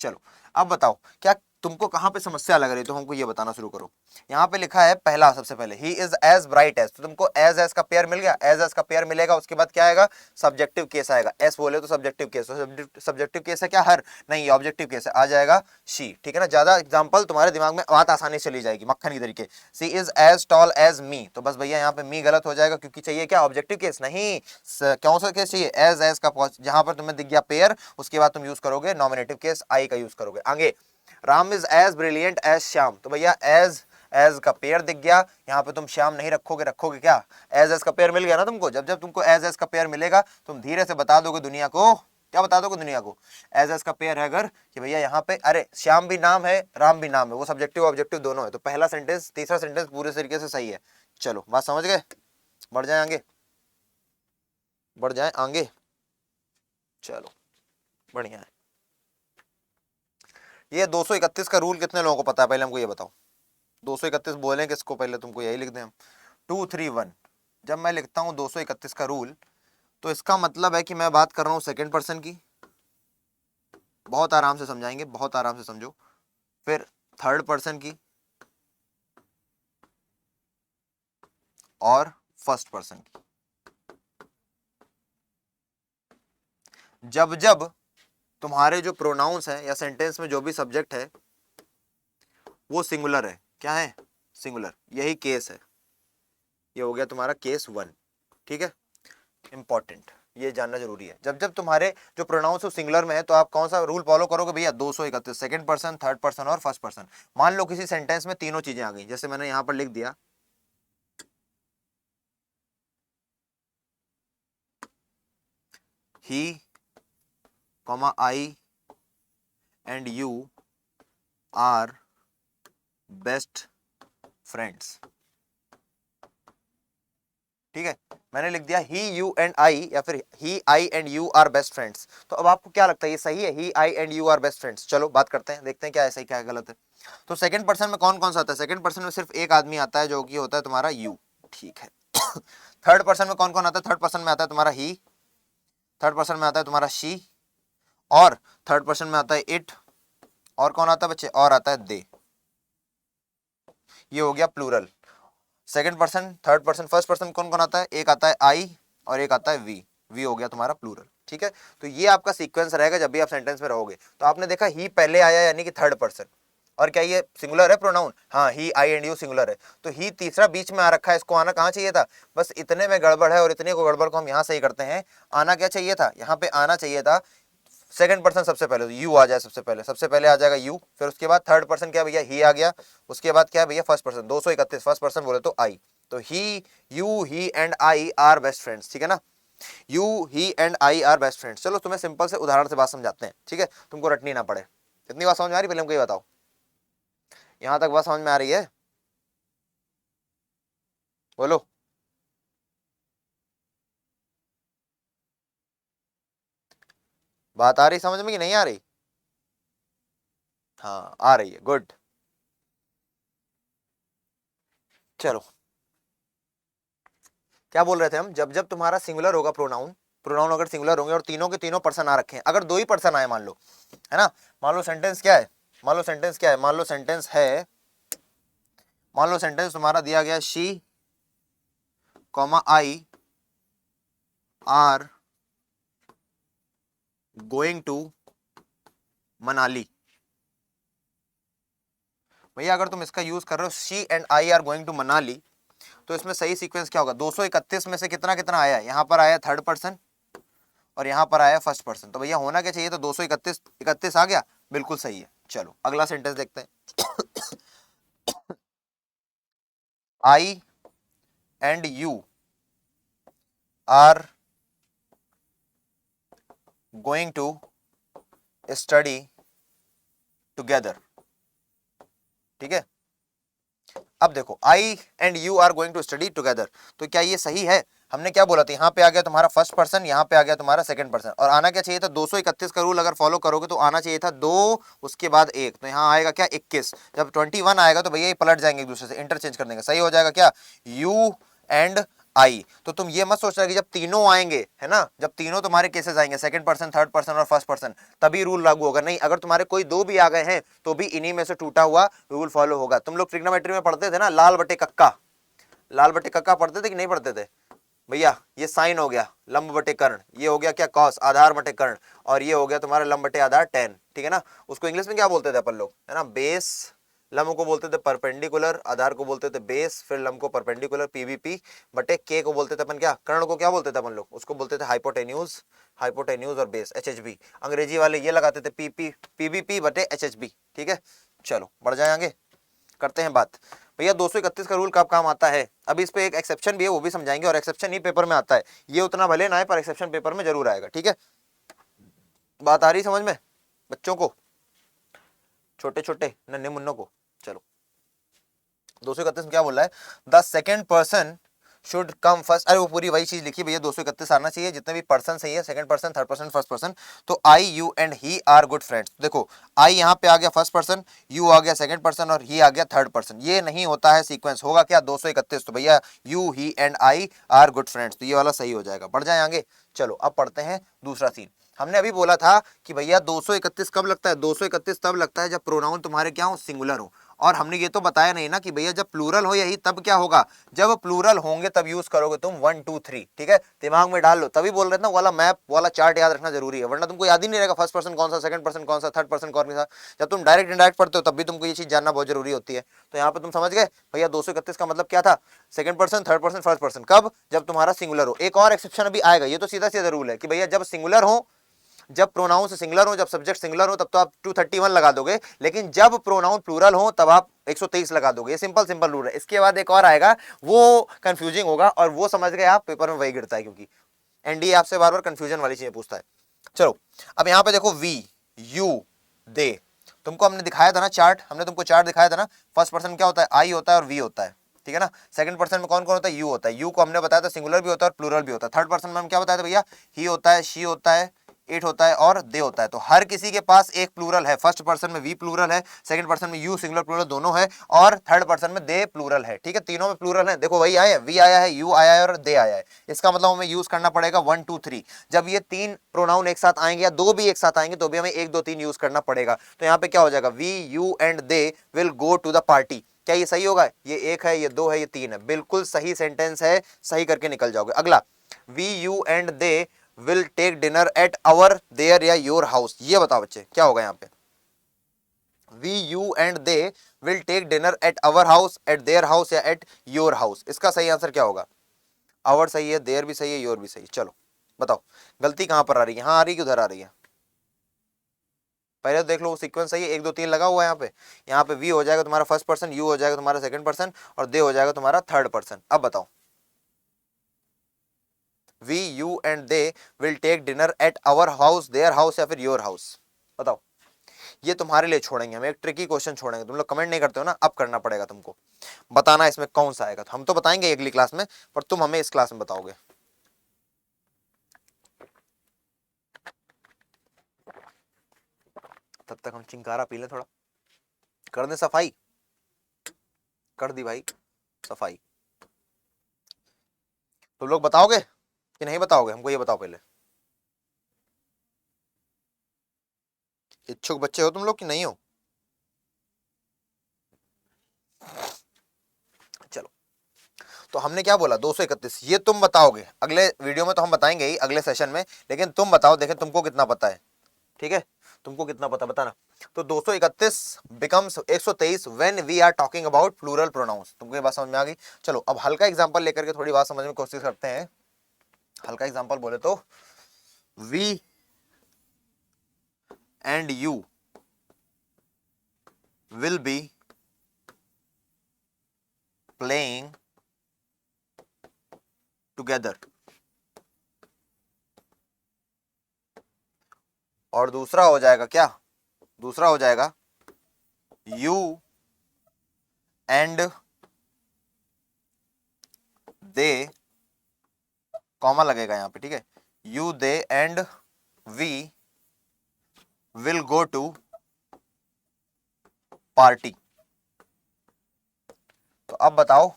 Speaker 1: चलो अब बताओ, क्या तुमको कहां पे समस्या लग रही है, तो हमको ये बताना शुरू करो। यहाँ पे लिखा है पहला, सबसे पहले he is as bright as, तो तुमको एज एज का पेयर मिल गया, एज एज का पेयर मिलेगा, उसके बाद क्या आएगा, सब्जेक्टिव केस आएगा। एस बोले तो सब्जेक्टिव केस, तो सब्जेक्टिव केस है क्या, हर नहीं, ऑब्जेक्टिव केस है, आ जाएगा शी, ठीक है ना। ज्यादा एग्जाम्पल तुम्हारे दिमाग में बात आसानी से चली जाएगी मक्खन की तरीके। सी is as tall as me, तो बस भैया यहाँ पे मी गलत हो जाएगा, क्योंकि चाहिए क्या, ऑब्जेक्टिव केस नहीं, कौन सा केस चाहिए, एज एज का, जहां पर तुम्हें दिख गया पेयर, उसके बाद तुम यूज करोगे नॉमिनेटिव केस, आई का यूज करोगे। आगे, Ram is as brilliant as Shyam, तो भैया एज का पेयर दिख गया, यहाँ पे तुम श्याम नहीं रखोगे, रखोगे क्या, एज का पेयर मिल गया ना तुमको। जब जब तुमको एज का पेयर मिलेगा, तुम धीरे से बता दोगे दुनिया को, क्या बता दोगे दुनिया को, एज का पेयर है अगर, कि भैया यहाँ पे अरे श्याम भी नाम है, राम भी नाम है, वो सब्जेक्टिव ऑब्जेक्टिव दोनों है, तो पहला सेंटेंस तीसरा सेंटेंस पूरे तरीके से सही है। चलो बात समझ गए, बढ़ जाए आगे, बढ़ जाए आगे, चलो बढ़िया है। ये 231 का रूल कितने लोगों को पता है, पहले हमको ये बताओ। 231 बोलें किसको, पहले तुमको यही लिख दें हम, 231। जब मैं लिखता हूँ 231 का रूल, तो इसका मतलब है कि मैं बात कर रहा हूँ सेकंड पर्सन की, बहुत आराम से समझाएंगे, बहुत आराम से समझो। फिर थर्ड पर्सन की, और फर्स्ट पर्सन की। जब जब तुम्हारे जो प्रोनाउंस हैं या सेंटेंस में जो भी सब्जेक्ट है वो सिंगुलर है, क्या है, सिंगुलर, यही केस है। ये हो गया तुम्हारा केस 1, ठीक है, इंपॉर्टेंट, ये जानना जरूरी है। जब जब तुम्हारे जो प्रोनाउंस सिंगुलर में है तो आप कौन सा रूल फॉलो करोगे भैया, 231, सेकंड पर्सन, थर्ड पर्सन और फर्स्ट पर्सन। मान लो किसी सेंटेंस में तीनों चीजें आ गई, जैसे मैंने यहां पर लिख दिया, he comma I and you are best friends, ठीक है, मैंने लिख दिया ही यू एंड आई, या फिर he I and you are best friends. तो अब आपको क्या लगता है, ये सही है, he I and you are best friends? चलो बात करते हैं, देखते हैं क्या है सही क्या है गलत है। तो सेकंड पर्सन में कौन कौन सा आता है, सेकंड पर्सन में सिर्फ एक आदमी आता है जो कि होता है तुम्हारा यू, ठीक है। थर्ड पर्सन में कौन कौन आता है, थर्ड पर्सन में आता है तुम्हारा ही, थर्ड पर्सन में आता है तुम्हारा शी, और थर्ड पर्सन में आता है इट, और कौन आता है बच्चे, और आता है दे। ये हो गया plural. Second person, third person, first person कौन कौन आता है, एक आता है आई और एक आता है वी, वी हो गया तुम्हारा प्लूरल, ठीक है। तो ये आपका सीक्वेंस रहेगा जब भी आप सेंटेंस में रहोगे। तो आपने देखा ही पहले आया यानी कि थर्ड पर्सन, और क्या ये सिंगुलर है प्रोनाउन, हाँ, ही आई एंड यू सिंगुलर है, तो ही तीसरा बीच में आ रखा है, इसको आना कहाँ चाहिए था, बस इतने में गड़बड़ है और इतने को गड़बड़ को हम यहाँ सही करते हैं। आना क्या चाहिए था, यहाँ पे आना चाहिए था सेकंड पर्सन सबसे पहले, तो यू आ जाए सबसे पहले आ जाएगा यू, फिर उसके बाद थर्ड पर्सन क्या भैया, ही आ गया, उसके बाद क्या भैया फर्स्ट पर्सन, 231 फर्स्ट पर्सन बोले तो आई, तो he, you, he and I are best friends, ठीक है ना, you, he and I are best friends. चलो तुम्हें सिंपल से उदाहरण से बात समझाते हैं, ठीक है, तुमको रटनी ना पड़े। इतनी बात समझ में आ रही, पहले हमको ये बताओ, यहां तक बात समझ में आ रही है, बोलो। बात आ रही समझ में कि नहीं आ रही, हाँ आ रही है, गुड। चलो क्या बोल रहे थे हम, जब जब तुम्हारा सिंगुलर होगा प्रोनाउन, प्रोनाउन अगर सिंगुलर होंगे और तीनों के तीनों पर्सन आ रखे हैं, अगर दो ही पर्सन आए मान लो, है ना, मान लो सेंटेंस क्या है, मान लो सेंटेंस क्या है, मान लो सेंटेंस है, मान लो सेंटेंस तुम्हारा दिया गया, she comma I are going to Manali. भैया अगर तुम इसका यूज कर रहे हो, she and I are going to Manali, तो इसमें सही सीक्वेंस क्या होगा, 231 में से कितना कितना आया है, यहां पर आया थर्ड पर्सन और यहां पर आया फर्स्ट पर्सन, तो भैया होना क्या चाहिए, तो 231 31 आ गया, बिल्कुल सही है। चलो अगला सेंटेंस देखते हैं। I and you are going to study together, ठीक है। अब देखो I and you are going to study together, तो क्या ये सही है, हमने क्या बोला था, यहाँ पे आ गया तुम्हारा फर्स्ट पर्सन, यहाँ पे आ गया तुम्हारा सेकंड पर्सन, और आना क्या चाहिए था, 231 का रूल अगर फॉलो करोगे तो आना चाहिए था 2 उसके बाद 1, तो यहाँ आएगा क्या 21, जब 21 आएगा तो भैया ये पलट जाएंगे एक दूसरे से, इंटरचेंज कर देंगे, सही हो जाएगा क्या, यू एंड आई। तो तुम ये मत सोचना कि जब तीनों आएंगे, है ना, जब तीनों तुम्हारे केसेस आएंगे, सेकंड पर्सन, थर्ड पर्सन और फर्स्ट पर्सन, तभी रूल लागू होगा, नहीं, अगर तुम्हारे कोई दो भी आ गए हैं तो भी इन्हीं में से टूटा हुआ रूल फॉलो होगा। तुम लोग ट्रिग्नोमेट्री में पढ़ते थे ना, लाल बटे कक्का, लाल बटे कक्का पढ़ते थे कि नहीं पढ़ते थे भैया, ये साइन हो गया लंब बटे कर्ण, ये हो गया क्या कॉस, आधार बटे कर्ण, और ये हो गया तुम्हारा लंब बटे आधार टेन, ठीक है ना। उसको इंग्लिश में क्या बोलते थे अपन लोग, है ना, बेस, लंब को बोलते थे परपेंडिकुलर, आधार को बोलते थे बेस, फिर लंब को परपेंडिकुलर, पीबीपी बटे के को बोलते थे अपन क्या, कर्ण को क्या बोलते थे अपन लोग, उसको बोलते थे हाइपोटेन्यूज, हाइपोटेन्यूज और बेस एचएचबी, अंग्रेजी वाले ये लगाते थे पीपी पीबीपी बटे एचएचबी, ठीक है। चलो बढ़ जाए आगे, करते हैं बात। भैया 231 का रूल कब काम आता है, अभी इस पे एक एक्सेप्शन भी है, वो भी समझाएंगे, और एक्सेप्शन ही पेपर में आता है, ये उतना भले ना आए पर एक्सेप्शन पेपर में जरूर आएगा, ठीक है। बात आ रही समझ में बच्चों को, छोटे छोटे नन्हे मुन्नों को। चलो 231 में क्या बोल रहा है, the second person should come first, अरे वो पूरी वही चीज लिखी भैया, 231 आना चाहिए, जितने भी पर्सन सही है, second person, third person, first person, तो I you and he are good friends. देखो आई यहाँ पे आ गया फर्स्ट पर्सन, यू आ गया सेकंड पर्सन और ही आ गया थर्ड पर्सन, ये नहीं होता है सीक्वेंस, होगा क्या 231, तो भैया you he and I are good friends, तो ये वाला सही हो जाएगा। बढ़ जाए आगे, चलो अब पढ़ते हैं दूसरा सीन। हमने अभी बोला था कि भैया 231 कब लगता है, 231 तब लगता है जब प्रोनाउन तुम्हारे क्या हो, सिंगुलर हो, और हमने ये तो बताया नहीं ना कि भैया जब प्लूरल हो यही तब क्या होगा, जब प्लूरल होंगे तब यूज करोगे तुम 1 2 3, ठीक है, दिमाग में डाल लो। तभी बोल रहे थे ना वाला मैप वाला चार्ट याद रखना जरूरी है, वरना तुमको याद ही नहीं रहेगा फर्स्ट पर्सन कौन सा, सेकंड पर्सन कौन सा, थर्ड पर्सन कौन सा। जब तुम डायरेक्ट इनडायरेक्ट पढ़ते हो तब भी तुमको ये चीज जानना बहुत जरूरी होती है। तो यहाँ पे तुम समझ गए भैया 231 का मतलब क्या था, second person, third person, first person, कब, जब तुम्हारा सिंगुलर हो। एक और एक्सेप्शन अभी आएगा, ये तो सीधा सीधा रूल है कि भैया जब सिंगुलर हो, जब प्रोनाउन सिंगुलर हो, जब सब्जेक्ट सिंगुलर हो तब तो आप 231 लगा दोगे, लेकिन जब प्रोनाउन प्लूरल हो तब आप 123 लगा दोगे। ये सिंपल सिंपल रूल है। इसके बाद एक और आएगा, वो कंफ्यूजिंग होगा और वो समझ गए आप, पेपर में वही गिरता है, क्योंकि एनडीए आपसे बार बार कंफ्यूजन वाली चीजें पूछता है। चलो अब यहाँ पे देखो, वी यू दे, तुमको हमने दिखाया था ना चार्ट, हमने तुमको चार्ट दिखाया था ना। फर्स्ट पर्सन क्या होता है, आई होता है और वी होता है, ठीक है ना। सेकंड पर्सन में कौन कौन होता है, यू होता है। यू को हमने बताया था सिंगुलर भी होता है और प्लूरल भी होता है। थर्ड पर्सन में हम क्या बताया था भैया, ही होता है, शी होता है, इट होता है और दे होता है। तो हर किसी के पास एक प्लूरल है। फर्स्ट पर्सन में वी प्लूरल है, सेकंड पर्सन में यू सिंगुलर प्लूरल दोनों है, और थर्ड पर्सन में दे प्लूरल है, ठीक है। तीनों में प्लूरल है। देखो वही आया है, वी आया है, यू आया है और दे आया है। इसका मतलब हमें यूज करना पड़ेगा 1 2 3। जब ये तीन प्रोनाउन एक साथ आएंगे या दो भी एक साथ आएंगे तो भी हमें 1 2 3 यूज करना पड़ेगा। तो यहाँ पे क्या हो जाएगा, we you and they will go to the party. क्या ये सही होगा, ये एक है, ये दो है, ये तीन है, बिल्कुल सही सेंटेंस है, सही करके निकल जाओगे। अगला, we you and they will take dinner at our their या योर हाउस। ये बताओ बच्चे क्या होगा यहाँ पे, we you and they will take dinner at our house, at their house या एट योर हाउस। इसका सही आंसर क्या होगा, आवर सही है, देयर भी सही है, योर भी सही है। चलो बताओ गलती कहां पर आ रही है, यहाँ आ रही है कि उधर आ रही है। पहले तो देख लो वो सीक्वेंस सही है, 1 2 3 लगा हुआ है यहाँ पे। यहाँ पे वी हो जाएगा तुम्हारा फर्स्ट पर्सन, यू हो जाएगा तुम्हारा सेकंड पर्सन और दे हो जाएगा तुम्हारा थर्ड पर्सन। अब बताओ, we you and they will take dinner at our house, their house या फिर योर हाउस। बताओ, ये तुम्हारे लिए छोड़ेंगे हम, एक ट्रिकी क्वेश्चन छोड़ेंगे। तुम लोग कमेंट नहीं करते हो ना, अब करना पड़ेगा तुमको बताना इसमें कौन सा आएगा। तो हम तो बताएंगे अगली क्लास में, पर तुम हमें इस क्लास में बताओगे। तब तक हम चिंकारा पी लें थोड़ा, कर दें सफाई। कर दी भाई सफाई। तुम लोग बताओगे कि नहीं बताओगे, हमको ये बताओ पहले। इच्छुक बच्चे हो तुम लोग कि नहीं हो। चलो तो हमने क्या बोला, 231, ये तुम बताओगे अगले वीडियो में, तो हम बताएंगे ही अगले सेशन में, लेकिन तुम बताओ देखें तुमको कितना पता है, ठीक है। तुमको कितना पता बताना। तो 231 becomes 123 when we are talking about plural pronouns. तुमको ये बात समझ में आ गई। चलो अब हल्का एग्जांपल लेकर के थोड़ी बात समझने की कोशिश करते हैं। हल्का एग्जांपल बोले तो, we and you will be playing together. और दूसरा हो जाएगा क्या, दूसरा हो जाएगा यू एंड दे, कॉमा लगेगा यहाँ पे, ठीक है। You they and we will go to party. तो अब बताओ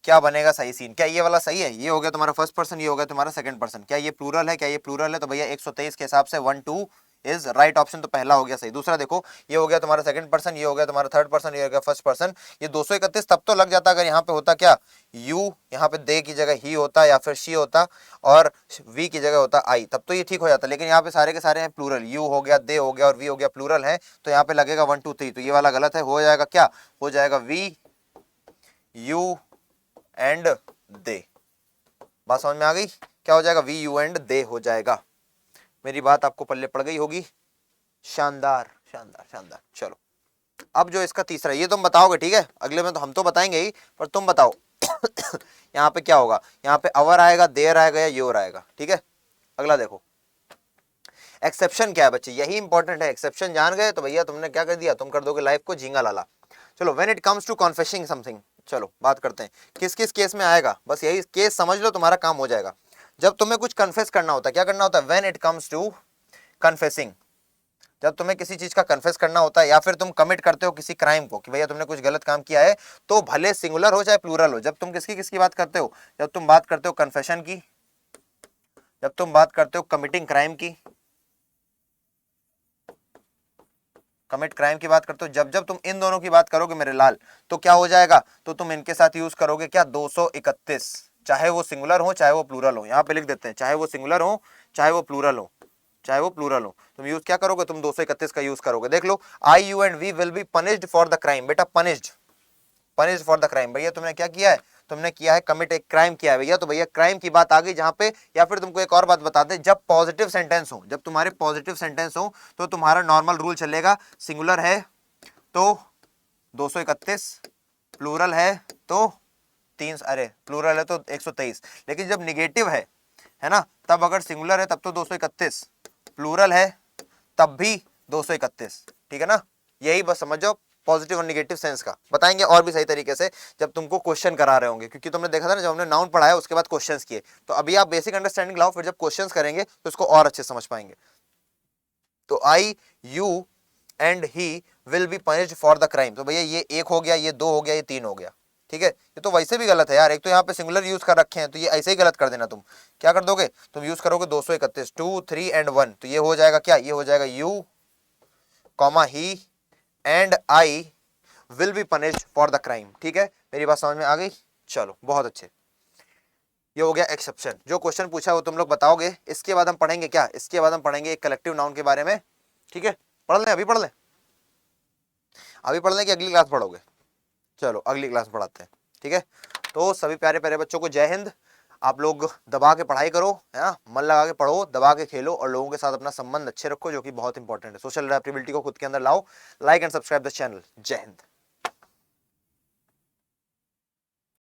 Speaker 1: क्या बनेगा सही सीन। क्या ये वाला सही है, ये हो गया तुम्हारा फर्स्ट पर्सन, ये हो गया तुम्हारा सेकंड पर्सन। क्या ये प्लूरल है, क्या ये प्लूरल है, तो भैया 123 के हिसाब से 1 2 इज राइट ऑप्शन। तो पहला हो गया सही। दूसरा देखो, ये हो गया तुम्हारा सेकंड पर्सन, ये हो गया तुम्हारा थर्ड पर्सन, ये हो गया फर्स्ट पर्सन। ये 231 तब तो लग जाता अगर यहाँ पे होता क्या, यू यहाँ पे दे की जगह ही होता या फिर शी होता और वी की जगह होता आई, तब तो ये ठीक हो जाता। लेकिन यहाँ पे सारे के सारे हैं प्लूरल, यू हो गया, दे हो गया और वी हो गया, प्लूरल है, तो यहाँ पे लगेगा 1 2 3। तो ये वाला गलत है, हो जाएगा क्या, हो जाएगा वी यू एंड दे। बात समझ में आ गई, क्या हो जाएगा, वी यू एंड दे हो जाएगा। मेरी बात आपको पल्ले पड़ गई होगी। शानदार शानदार शानदार। चलो अब जो इसका तीसरा, ये तुम बताओगे, ठीक है। अगले में तो हम तो बताएंगे ही, पर तुम बताओ यहाँ पे क्या होगा, यहाँ पे अवर आएगा, देयर आएगा या योर आएगा, ठीक है। अगला देखो, एक्सेप्शन क्या है बच्चे, यही इंपॉर्टेंट है। एक्सेप्शन जान गए तो भैया तुमने क्या कर दिया, तुम कर दोगे लाइफ को झींगा लाला। चलो when it comes to confessing something, चलो बात करते हैं किस किस केस में आएगा। बस यही केस समझ लो, तुम्हारा काम हो जाएगा। जब तुम्हें कुछ कन्फेस करना होता है, क्या करना होता है, when it comes to confessing, जब तुम्हें किसी चीज का कन्फेस करना होता है या फिर तुम कमिट करते हो किसी क्राइम को कि भैया तुमने कुछ गलत काम किया है, तो भले सिंगुलर हो चाहे प्लूरल हो, जब तुम किसकी किसकी बात करते हो, जब तुम बात करते हो कन्फेशन की, जब तुम बात करते हो कमिटिंग क्राइम की, कमिट क्राइम की बात करते हो, जब जब तुम इन दोनों की बात करोगे मेरे लाल तो क्या हो जाएगा, तो तुम इनके साथ यूज करोगे क्या 231, चाहे वो सिंगुलर हो चाहे वो प्लूरल हो। यहाँ पे लिख देते हैं चाहे वो सिंगुलर हो चाहे वो प्लूरल हो, चाहे वो प्लूरल हो, तुम यूज क्या करोगे, तुम 231 का यूज करोगे। देख लो, I you and we will be punished for the crime. बेटा पनिश्ड फॉर द क्राइम, भैया तुमने क्या किया है, तुमने किया है कमिट, एक क्राइम किया है भैया, तो भैया क्राइम की बात आ गई जहां पे। या फिर तुमको एक और बात बता दे, जब पॉजिटिव सेंटेंस हो, जब तुम्हारे पॉजिटिव सेंटेंस हो तो तुम्हारा नॉर्मल रूल चलेगा, सिंगुलर है तो 231, प्लूरल है तो 3, अरे प्लूरल है तो 123। लेकिन जब निगेटिव है ना, तब अगर सिंगुलर है तब तो 231, प्लूरल है तब भी 231, ठीक है ना। यही बस समझ जाओ पॉजिटिव और नेगेटिव सेंस का। बताएंगे और भी सही तरीके से जब तुमको क्वेश्चन करा रहे होंगे, क्योंकि तुमने देखा था ना जब हमने नाउन पढ़ाया उसके बाद क्वेश्चंस किए, तो अभी आप बेसिक अंडरस्टैंडिंग लाओ, फिर जब क्वेश्चंस करेंगे तो इसको और अच्छे समझ पाएंगे। तो I you and he will be punished for the crime, तो भैया ये 1 हो गया, ये 2 हो गया, ये 3 हो गया, ठीक है। ये तो वैसे भी गलत है यार, एक तो यहाँ पे सिंगुलर यूज कर रखे हैं, तो ये ऐसे ही गलत कर देना। तुम क्या कर दोगे, तुम यूज करोगे 231, 2, 3 एंड 1, तो ये हो जाएगा क्या, ये हो जाएगा you comma he and I will be punished for the crime. ठीक है, मेरी बात समझ में आ गई, चलो बहुत अच्छे। ये हो गया एक्सेप्शन, जो क्वेश्चन पूछा वो तुम लोग बताओगे। इसके बाद हम पढ़ेंगे क्या, इसके बाद हम पढ़ेंगे एक कलेक्टिव नाउन के बारे में, ठीक है। पढ़ लें, अभी पढ़ लें, अभी पढ़ लें कि अगली क्लास पढ़ोगे, चलो अगली क्लास पढ़ाते हैं, ठीक है। तो सभी प्यारे प्यारे बच्चों को जय हिंद। आप लोग दबा के पढ़ाई करो, है ना, मन लगा के पढ़ो, दबा के खेलो और लोगों के साथ अपना संबंध अच्छे रखो, जो कि बहुत इंपॉर्टेंट है। सोशल अडेप्टेबिलिटी को खुद के अंदर लाओ। Like and subscribe the channel. जय हिंद।